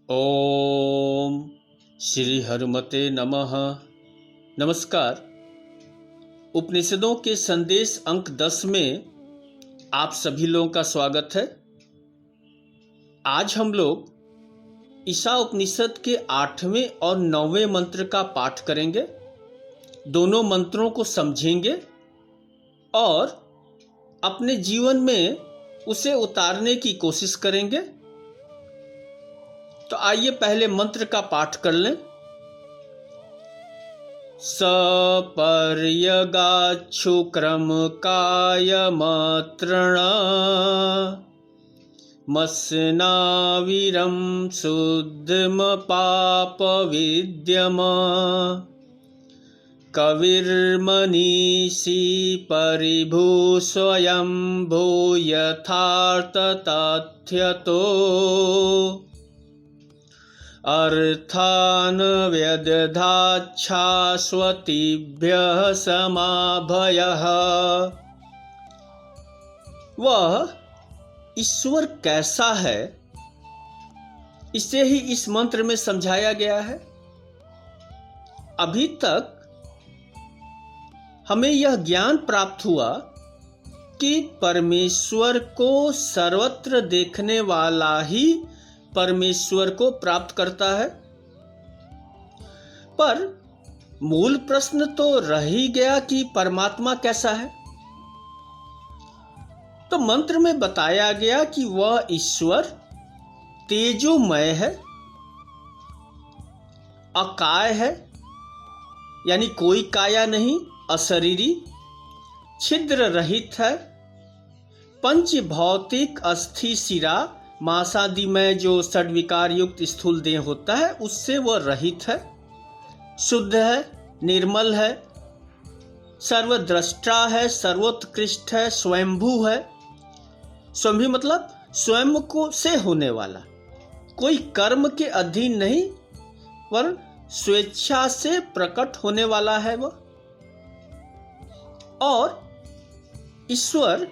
ओम श्री हनुमते नमः। नमस्कार। उपनिषदों के संदेश अंक 10 में आप सभी लोगों का स्वागत है। आज हम लोग ईशा उपनिषद के 8वें और 9वें मंत्र का पाठ करेंगे। दोनों मंत्रों को समझेंगे और अपने जीवन में उसे उतारने की कोशिश करेंगे। तो आइए पहले मंत्र का पाठ कर लें। सपर्यगाच्छु क्रम कायमत्रण मस्नाविरं शुद्धम पाप विद्यम कविर्मनीषी परिभू स्वयं भू यथार्थ तथ्यतो अर्थान व्यदधाच्छाश्वतीभ्यः समाभयः। वह ईश्वर कैसा है, इसे ही इस मंत्र में समझाया गया है। अभी तक हमें यह ज्ञान प्राप्त हुआ कि परमेश्वर को सर्वत्र देखने वाला ही परमेश्वर को प्राप्त करता है, पर मूल प्रश्न तो रह ही गया कि परमात्मा कैसा है। तो मंत्र में बताया गया कि वह ईश्वर तेजोमय है, अकाय है, यानी कोई काया नहीं, अशरीरी, छिद्र रहित है, पंच भौतिक अस्थि शिरा मांसादि में जो षड्विकार युक्त स्थूल देह होता है उससे वह रहित है, शुद्ध है, निर्मल है, सर्वद्रष्टा है, सर्वोत्कृष्ट है, स्वयंभू है। स्वयंभू मतलब स्वयं को से होने वाला, कोई कर्म के अधीन नहीं, वरन स्वेच्छा से प्रकट होने वाला है वह। और ईश्वर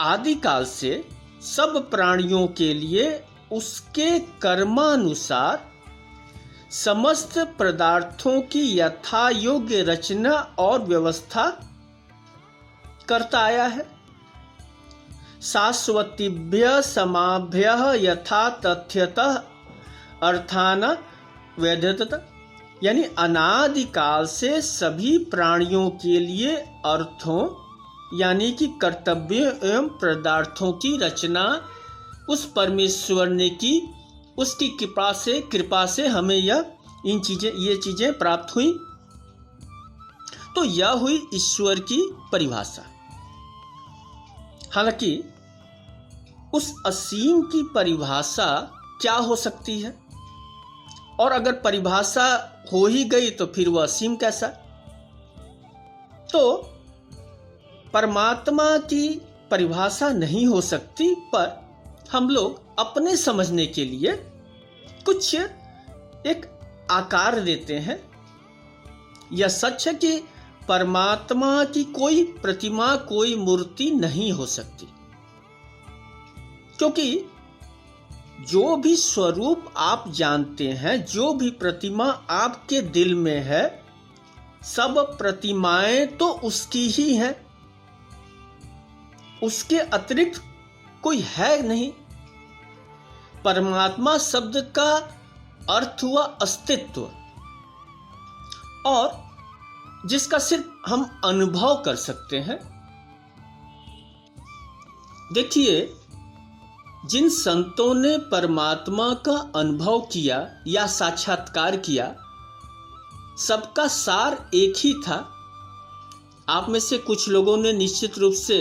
आदिकाल से सब प्राणियों के लिए उसके कर्मानुसार समस्त पदार्थों की यथा योग्य रचना और व्यवस्था करता आया है। शाश्वतीभ्य समाभ्य यथा तथ्यतः अर्थान वैधतः, यानी अनादिकाल से सभी प्राणियों के लिए अर्थों यानी कि कर्तव्य एवं पदार्थों की रचना उस परमेश्वर ने की। उसकी कृपा से हमें ये चीजें प्राप्त हुई। तो यह हुई ईश्वर की परिभाषा। हालांकि उस असीम की परिभाषा क्या हो सकती है, और अगर परिभाषा हो ही गई तो फिर वह असीम कैसा। तो परमात्मा की परिभाषा नहीं हो सकती, पर हम लोग अपने समझने के लिए कुछ एक आकार देते हैं। यह सच है कि परमात्मा की कोई प्रतिमा, कोई मूर्ति नहीं हो सकती, क्योंकि जो भी स्वरूप आप जानते हैं, जो भी प्रतिमा आपके दिल में है, सब प्रतिमाएं तो उसकी ही हैं, उसके अतिरिक्त कोई है नहीं। परमात्मा शब्द का अर्थ हुआ अस्तित्व, और जिसका सिर्फ हम अनुभव कर सकते हैं। देखिए, जिन संतों ने परमात्मा का अनुभव किया या साक्षात्कार किया, सबका सार एक ही था। आप में से कुछ लोगों ने निश्चित रूप से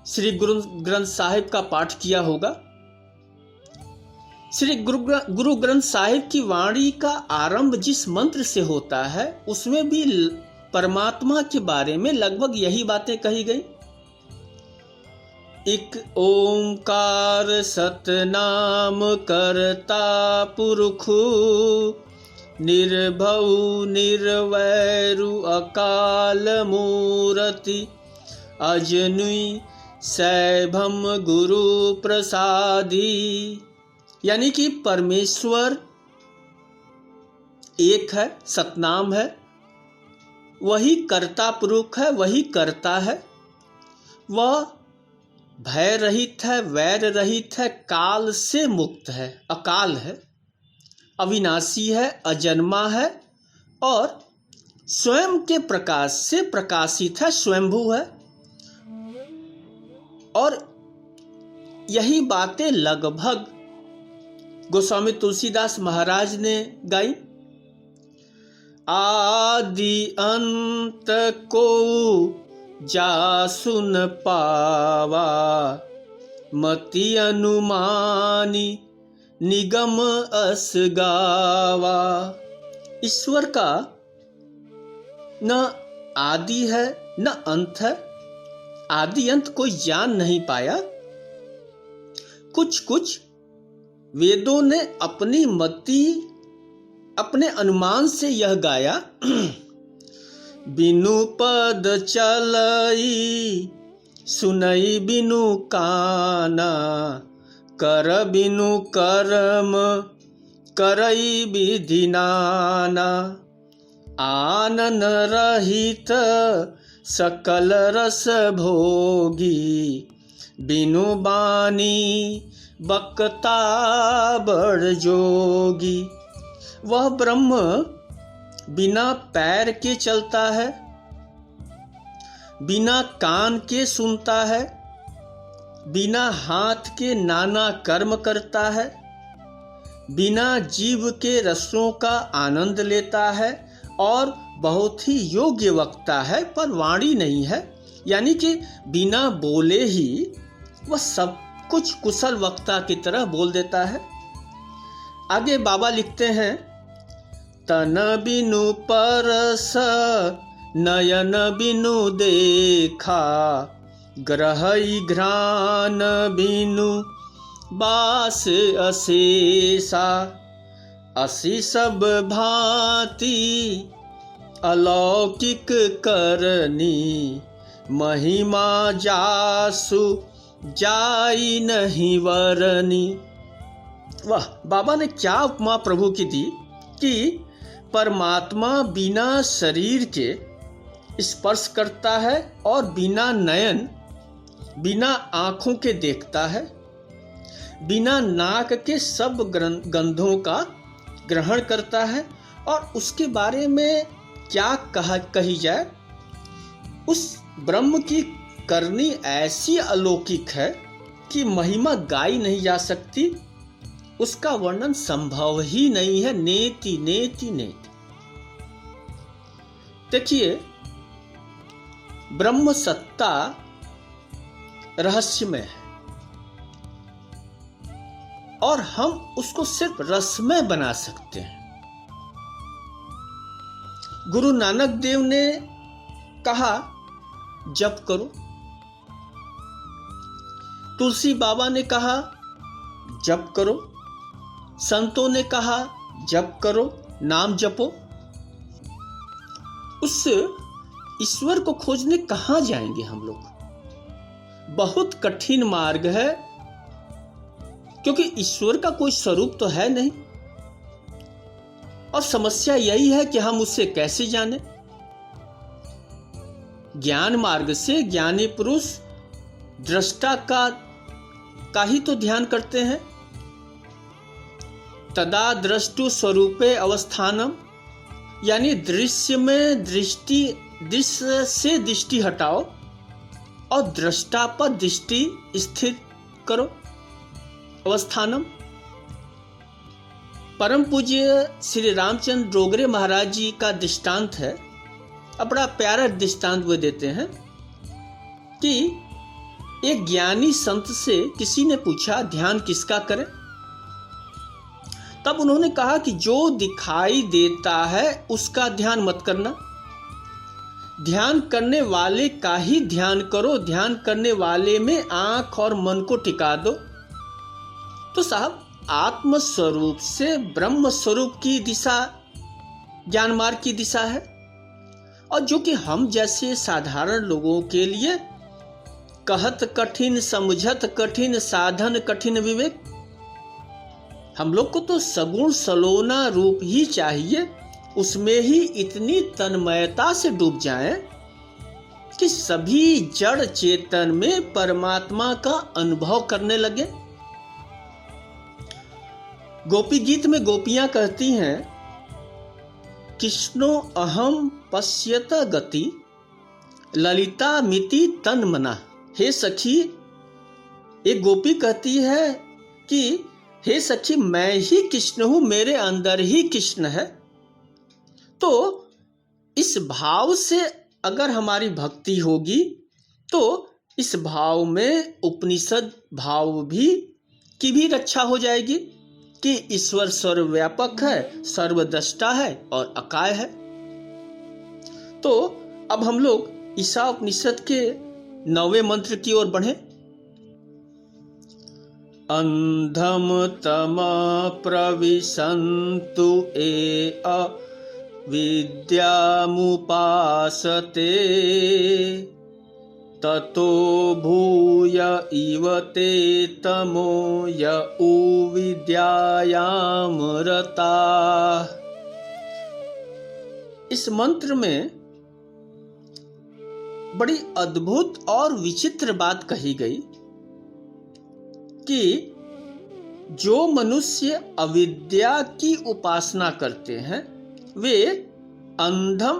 श्री गुरु ग्रंथ साहिब का पाठ किया होगा। श्री गुरु ग्रंथ साहिब की वाणी का आरंभ जिस मंत्र से होता है, उसमें भी परमात्मा के बारे में लगभग यही बातें कही गई। एक ओंकार सतनाम करता पुरखु निर्भउ निर्वैरु अकाल मूर्ति अजनुई सैभम गुरु प्रसादी यानी कि परमेश्वर एक है, सतनाम है, वही कर्ता पुरुष है, वही करता है, वह भय रहित है, वैर रहित है, काल से मुक्त है, अकाल है, अविनाशी है, अजन्मा है और स्वयं के प्रकाश से प्रकाशित है, स्वयंभू है। और यही बातें लगभग गोस्वामी तुलसीदास महाराज ने गाई। आदि अंत को जा सुन पावा, मति अनुमानी निगम अस गावा। ईश्वर का न आदि है न अंत है, आदि अंत कोई जान नहीं पाया। कुछ कुछ वेदों ने अपनी मति, अपने अनुमान से यह गाया। बिनु पद चलई सुनई बिनु काना, कर बिनु कर्म करई विधि नाना। आनन रहित सकल रस भोगी, बिनु बानी बकता बड़ जोगी। वह ब्रह्म बिना पैर के चलता है, बिना कान के सुनता है, बिना हाथ के नाना कर्म करता है, बिना जीव के रसों का आनंद लेता है और बहुत ही योग्य वक्ता है, पर वाणी नहीं है। यानी कि बिना बोले ही वह सब कुछ कुशल वक्ता की तरह बोल देता है। आगे बाबा लिखते हैं, तन बिनु परस नयन बिनु देखा, ग्रहई घ्राण बिनु बास अशेषा। असी सब भांति अलौकिक करनी, महिमा जासु जाई नहीं वरनी। वाह, बाबा ने क्या उपमा प्रभु की दी कि परमात्मा बिना शरीर के स्पर्श करता है और बिना नयन, बिना आँखों के देखता है, बिना नाक के सब गंधों का ग्रहण करता है। और उसके बारे में क्या कही जाए, उस ब्रह्म की करनी ऐसी अलौकिक है कि महिमा गाई नहीं जा सकती, उसका वर्णन संभव ही नहीं है। नेति नेति नेति। देखिए, ब्रह्म सत्ता रहस्यमय है और हम उसको सिर्फ रसमय बना सकते हैं। गुरु नानक देव ने कहा जप करो, तुलसी बाबा ने कहा जप करो, संतों ने कहा जप करो, नाम जपो। उस ईश्वर को खोजने कहाँ जाएंगे हम लोग? बहुत कठिन मार्ग है, क्योंकि ईश्वर का कोई स्वरूप तो है नहीं। और समस्या यही है कि हम उससे कैसे जाने। ज्ञान मार्ग से ज्ञानी पुरुष दृष्टा का ही तो ध्यान करते हैं। तदा दृष्टु स्वरूपे अवस्थानम, यानी दृश्य में दृष्टि, दृश्य से दृष्टि हटाओ और दृष्टा पर दृष्टि स्थित करो। अवस्थानम। परम पूज्य श्री रामचंद्र डोगरे महाराज जी का दृष्टांत है, बड़ा प्यारा दृष्टांत वो देते हैं कि एक ज्ञानी संत से किसी ने पूछा ध्यान किसका करें। तब उन्होंने कहा कि जो दिखाई देता है उसका ध्यान मत करना, ध्यान करने वाले का ही ध्यान करो, ध्यान करने वाले में आंख और मन को टिका दो। तो साहब, आत्म स्वरूप से ब्रह्म स्वरूप की दिशा ज्ञान मार्ग की दिशा है, और जो कि हम जैसे साधारण लोगों के लिए कहत कठिन, समझत कठिन, साधन कठिन विवेक। हम लोग को तो सगुण सलोना रूप ही चाहिए, उसमें ही इतनी तन्मयता से डूब जाएं कि सभी जड़ चेतन में परमात्मा का अनुभव करने लगे। गोपी गीत में गोपियां कहती हैं, कृष्णो अहम पश्यत गति ललिता मिति तन मना। हे सखी, एक गोपी कहती है कि हे सखी, मैं ही कृष्ण हूं, मेरे अंदर ही कृष्ण है। तो इस भाव से अगर हमारी भक्ति होगी तो इस भाव में उपनिषद भाव की भी रक्षा हो जाएगी कि ईश्वर सर्वव्यापक है, सर्वद्रष्टा है और अकाय है। तो अब हम लोग ईशा उपनिषद के 9वें मंत्र की ओर बढ़े। अंधम तम प्रविशन्तु ए विद्यामुपासते ततो भूय इव ते तमो य विद्यायाम रता। इस मंत्र में बड़ी अद्भुत और विचित्र बात कही गई कि जो मनुष्य अविद्या की उपासना करते हैं वे अंधम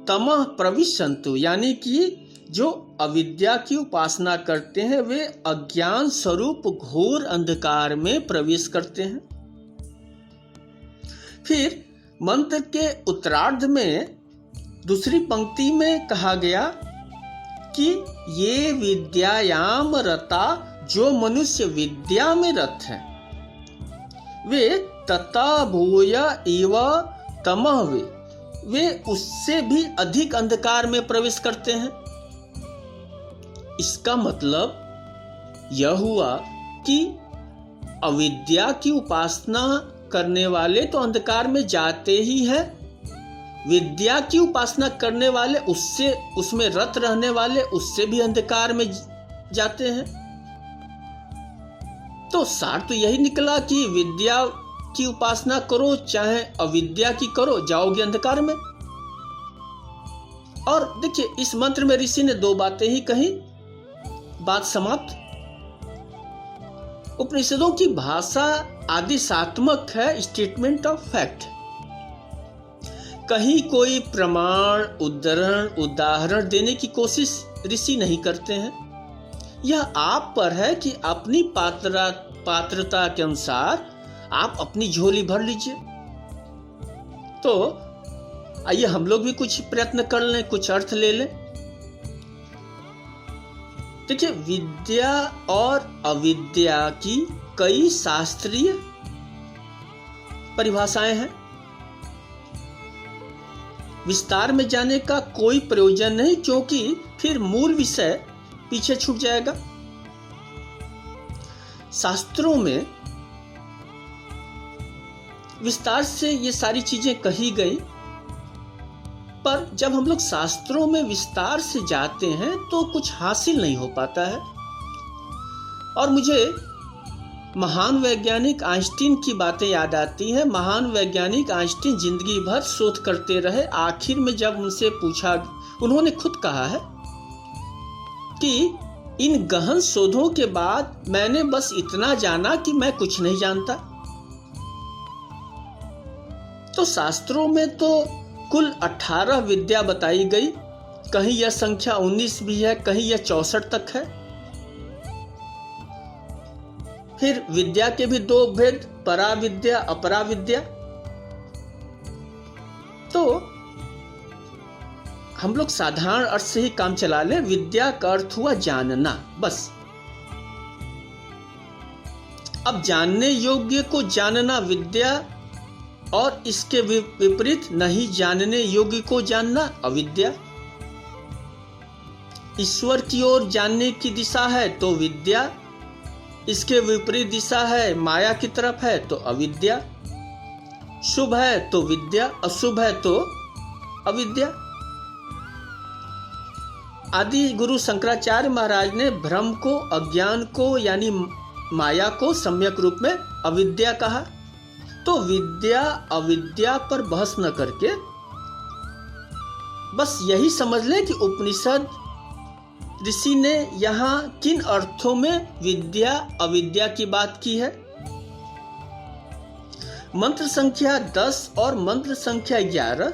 तमः प्रविशन्तु, यानी कि जो अविद्या की उपासना करते हैं वे अज्ञान स्वरूप घोर अंधकार में प्रवेश करते हैं। फिर मंत्र के उत्तरार्ध में दूसरी पंक्ति में कहा गया कि ये विद्यायाम रता, जो मनुष्य विद्या में रत हैं वे तथा भूय इव तमः, वे उससे भी अधिक अंधकार में प्रवेश करते हैं। इसका मतलब यह हुआ कि अविद्या की उपासना करने वाले तो अंधकार में जाते ही हैं, विद्या की उपासना करने वाले उसमें रत रहने वाले उससे भी अंधकार में जाते हैं। तो सार तो यही निकला कि विद्या की उपासना करो चाहे अविद्या की करो, जाओगे अंधकार में। और देखिए इस मंत्र में ऋषि ने 2 बातें ही कही, बात समाप्त। उपनिषदों की भाषा आदेशात्मक है, स्टेटमेंट ऑफ फैक्ट। कहीं कोई प्रमाण उदाहरण देने की कोशिश ऋषि नहीं करते हैं। यह आप पर है कि अपनी पात्रता के अनुसार आप अपनी झोली भर लीजिए। तो आइए हम लोग भी कुछ प्रयत्न कर लें, कुछ अर्थ ले लें। देखिए, विद्या और अविद्या की कई शास्त्रीय परिभाषाएं हैं। विस्तार में जाने का कोई प्रयोजन नहीं, क्योंकि फिर मूल विषय पीछे छूट जाएगा। शास्त्रों में विस्तार से ये सारी चीजें कही गई, पर जब हम लोग शास्त्रों में विस्तार से जाते हैं तो कुछ हासिल नहीं हो पाता है। और मुझे महान वैज्ञानिक आइंस्टीन की बातें याद आती हैं। महान वैज्ञानिक आइंस्टीन जिंदगी भर शोध करते रहे। आखिर में जब उनसे पूछा, उन्होंने खुद कहा है कि इन गहन शोधों के बाद मैंने बस इतना जाना कि मैं कुछ नहीं जानता। तो शास्त्रों में तो कुल 18 विद्या बताई गई। कहीं यह संख्या 19 भी है, कहीं यह 64 तक है। फिर विद्या के भी 2 भेद, परा विद्या, अपरा विद्या। तो हम लोग साधारण अर्थ से ही काम चला लें। विद्या का अर्थ हुआ जानना, बस। अब जानने योग्य को जानना विद्या, और इसके विपरीत नहीं जानने योग्य को जानना अविद्या। ईश्वर की ओर जानने की दिशा है तो विद्या, इसके विपरीत दिशा है माया की तरफ है तो अविद्या। शुभ है तो विद्या, अशुभ है तो अविद्या। आदि गुरु शंकराचार्य महाराज ने भ्रम को, अज्ञान को यानी माया को सम्यक रूप में अविद्या कहा। तो विद्या अविद्या पर बहस न करके बस यही समझ लें कि उपनिषद ऋषि ने यहाँ किन अर्थों में विद्या अविद्या की बात की है। मंत्र संख्या 10 और मंत्र संख्या 11,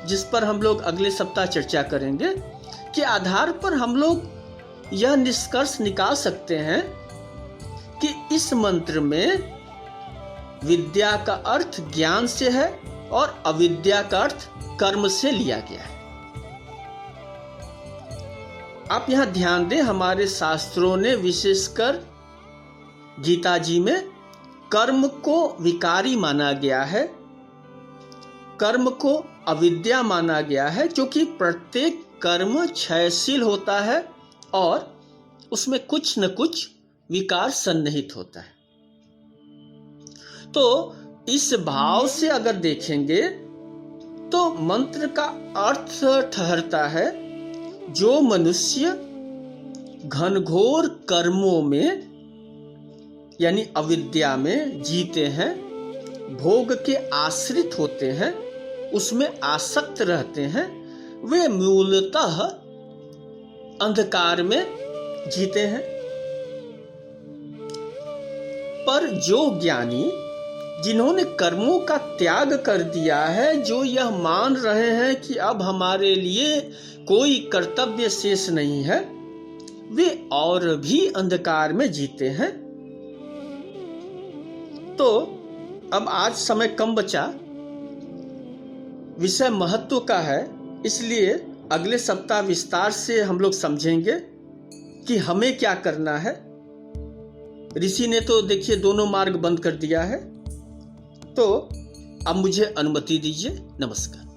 जिस पर हम लोग अगले सप्ताह चर्चा करेंगे, के आधार पर हम लोग यह निष्कर्ष निकाल सकते हैं कि इस मंत्र में विद्या का अर्थ ज्ञान से है और अविद्या का अर्थ कर्म से लिया गया है। आप यहां ध्यान दें, हमारे शास्त्रों ने विशेषकर गीता जी में कर्म को विकारी माना गया है, कर्म को अविद्या माना गया है, क्योंकि प्रत्येक कर्म क्षयशील होता है और उसमें कुछ न कुछ विकार सन्निहित होता है। तो इस भाव से अगर देखेंगे तो मंत्र का अर्थ ठहरता है जो मनुष्य घनघोर कर्मों में यानी अविद्या में जीते हैं, भोग के आश्रित होते हैं, उसमें आसक्त रहते हैं, वे मूलतः अंधकार में जीते हैं। पर जो ज्ञानी जिन्होंने कर्मों का त्याग कर दिया है, जो यह मान रहे हैं कि अब हमारे लिए कोई कर्तव्य शेष नहीं है, वे और भी अंधकार में जीते हैं। तो अब आज समय कम बचा, विषय महत्व का है, इसलिए अगले सप्ताह विस्तार से हम लोग समझेंगे कि हमें क्या करना है। ऋषि ने तो देखिए दोनों मार्ग बंद कर दिया है। तो अब मुझे अनुमति दीजिए। नमस्कार।